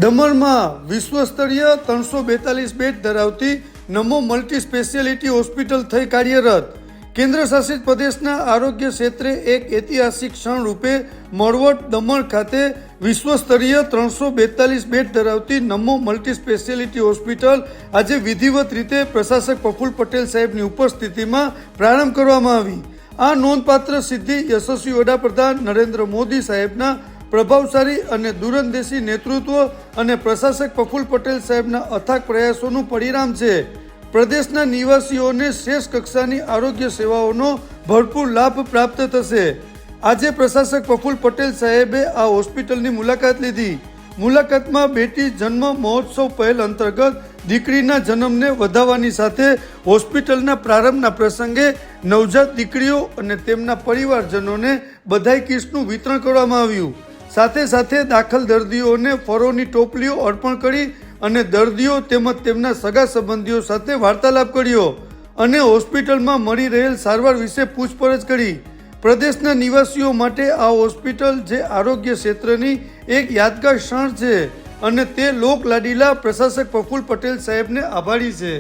દમણમાં વિશ્વસ્તરીય 342 બેડ ધરાવતી નમો multi speciality hospital થઈ કાર્યરત। કેન્દ્ર શાસિત પ્રદેશના આરોગ્ય ક્ષેત્રે એક ઐતિહાસિક ક્ષણ રૂપે મળવટ દમણ ખાતે વિશ્વસ્તરીય 342 બેડ ધરાવતી નમો મલ્ટી સ્પેશિયાલિટી હોસ્પિટલ આજે વિધિવત રીતે પ્રશાસક પ્રફુલ્લ પટેલ સાહેબની ઉપસ્થિતિમાં પ્રારંભ કરવામાં આવી। આ નોંધપાત્ર સિદ્ધિ યશસ્વી વડાપ્રધાન નરેન્દ્ર મોદી સાહેબના પ્રભાવશાળી અને દૂરંદેશી નેતૃત્વ અને પ્રશાસક પ્રફુલ્લ પટેલ સાહેબના અથાગ પ્રયાસોનું પરિણામ છે। પ્રદેશના નિવાસીઓને શ્રેષ્ઠ કક્ષાની આરોગ્ય સેવાઓનો ભરપૂર લાભ પ્રાપ્ત થશે। આજે પ્રશાસક પ્રફુલ્લ પટેલ સાહેબે આ હોસ્પિટલની મુલાકાત લીધી। મુલાકાતમાં બેટી જન્મ મહોત્સવ પહેલ અંતર્ગત દીકરીના જન્મને વધાવવાની સાથે હોસ્પિટલના પ્રારંભના પ્રસંગે નવજાત દીકરીઓ અને તેમના પરિવારજનોને બધાઈ કિટ્સનું વિતરણ કરવામાં આવ્યું। સાથે સાથે દાખલ દર્દીઓને ફળોની ટોપલીઓ અર્પણ કરી અને દર્દીઓ તેમજ તેમના સગા સંબંધીઓ સાથે વાર્તાલાપ કર્યો અને હોસ્પિટલમાં મળી રહેલ સારવાર વિશે પૂછપરછ કરી। પ્રદેશના નિવાસીઓ માટે આ હોસ્પિટલ જે આરોગ્ય ક્ષેત્રની એક યાદગાર ક્ષણ છે અને તે લોકલાડીલા પ્રશાસક પ્રફુલ્લ પટેલ સાહેબને આભારી છે।